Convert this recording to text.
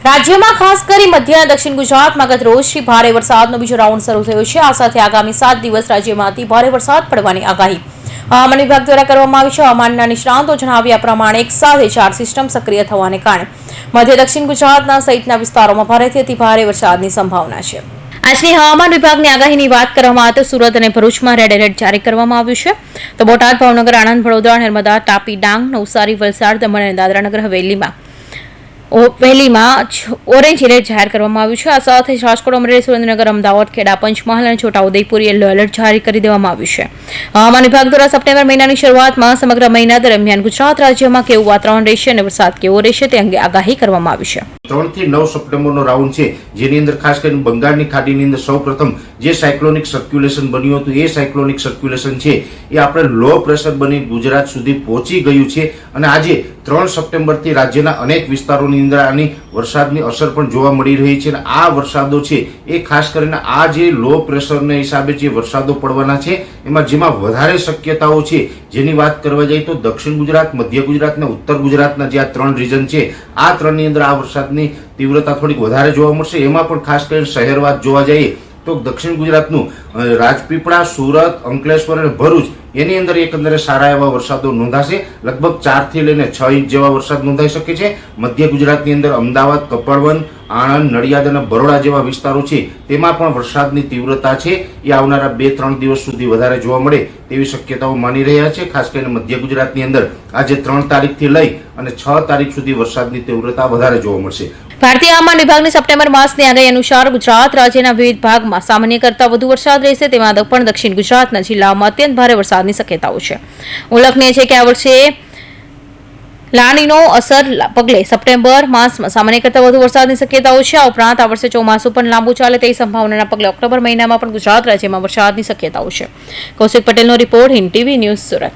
રાજ્યમાં ખાસ કરી મધ્ય અને દક્ષિણ ગુજરાતમાં ગત રોજથી ભારે વરસાદનો બીજો રાઉન્ડ શરૂ થયો છે। આ સાથે આગામી 7 દિવસ રાજ્યમાં અતિ ભારે વરસાદ પડવાની આગાહી હવામાન વિભાગ દ્વારા કરવામાં આવી છે। હવામાનના નિષ્ણાતો જણાવ્યા પ્રમાણે એક સાથે 4 સિસ્ટમ સક્રિય થવાને કારણે મધ્ય દક્ષિણ ગુજરાતના સહિતના વિસ્તારોમાં ભારેથી અતિ ભારે વરસાદની સંભાવના છે। આજની હવામાન વિભાગની આગાહીની વાત કરવામાં આવે તો સુરત અને ભરૂચમાં રેડ એલર્ટ જારી કરવામાં આવ્યું છે, તો બોટાદ, ભાવનગર, આણંદ, વડોદરા, નર્મદા, તાપી, ડાંગ, નવસારી, વલસાડ, દમણ અને દાદરાનગર હવેલીમાં ઓરેન્જ એલર્ટ જાહેર કરવામાં આવ્યું છે। આ સાથે રાજકોટ, અમરેલી, સુરેન્દ્રનગર, અમદાવાદ, ખેડા, પંચમહાલ અને છોટાઉદેપુર યલો એલર્ટ જારી કરી દેવામાં આવ્યું છે। હવામાન વિભાગ દ્વારા સપ્ટેમ્બર મહિનાની શરૂઆતમાં સમગ્ર મહિના દરમિયાન ગુજરાત રાજ્યમાં કેવું વાતાવરણ રહેશે અને વરસાદ કેવો રહેશે તે અંગે આગાહી કરવામાં આવી છે। 3 થી 9 સપ્ટેમ્બરનો રાઉન્ડ છે, જેની અંદર ખાસ કરીને બંગાળની ખાડીની અંદર સૌપ્રથમ જે સાયક્લોનિક સર્ક્યુલેશન બન્યું હતું એ સાયક્લોનિક સર્ક્યુલેશન છે એ આપણે લો પ્રેશર બની ગુજરાત સુધી પહોંચી ગયું છે અને આજે 3 સપ્ટેમ્બરથી રાજ્યના અનેક વિસ્તારોની અંદર આની વરસાદની અસર પણ જોવા મળી રહી છે અને આ વરસાદો છે એ ખાસ કરીને આ જે લો પ્રેશરના હિસાબે જે વરસાદો પડવાના છે જેમાં વધારે શક્યતાઓ છે, જેની વાત કરવા જઈએ તો દક્ષિણ ગુજરાત, મધ્ય ગુજરાત અને ઉત્તર ગુજરાતના જે આ 3 રીજન છે આ 3ની અંદર આ વરસાદની તીવ્રતા થોડીક વધારે જોવા મળશે। એમાં પણ ખાસ કરીને શહેરવાદ જોવા જઈએ તો દક્ષિણ ગુજરાતનું રાજપીપળા, સુરત, અંકલેશ્વર અને ભરૂચ એની અંદર એકંદરે સારા એવા વરસાદો નોંધાશે। લગભગ 4 થી લઈને 6 ઇંચ જેવા વરસાદ નોંધાઈ શકે છે। મધ્ય ગુજરાતની અંદર અમદાવાદ, કપડવંજ, આણંદ, નડિયાદ અને બરોડા જેવા વિસ્તારો છે તેમાં પણ વરસાદની તીવ્રતા છે એ આવનારા 2-3 દિવસ સુધી વધારે જોવા મળે તેવી શક્યતાઓ માની રહ્યા છે। ખાસ કરીને મધ્ય ગુજરાતની અંદર આજે 3 તારીખથી લઈ અને 6 તારીખ સુધી વરસાદની તીવ્રતા વધારે જોવા મળશે। ભારતીય હવામાન વિભાગની સપ્ટેમ્બર માસની આગાહી અનુસાર ગુજરાત રાજ્યના વિવિધ ભાગમાં સામાન્ય કરતાં વધુ વરસાદ રહેશે, તેમાં પણ દક્ષિણ ગુજરાતના જિલ્લાઓમાં અત્યંત ભારે વરસાદની શક્યતાઓ છે। ઉલ્લેખનીય છે કે આ વર્ષે લાનીનો અસર પગલે સપ્ટેમ્બર માસમાં સામાન્ય કરતાં વધુ વરસાદની શક્યતાઓ છે। આ ઉપરાંત આ વર્ષે ચોમાસું પણ લાંબુ ચાલે તેવી સંભાવનાના પગલે ઓક્ટોબર મહિનામાં પણ ગુજરાત રાજ્યમાં વરસાદની શક્યતાઓ છે। કૌશિક પટેલનો report, Hind TV news, Surat.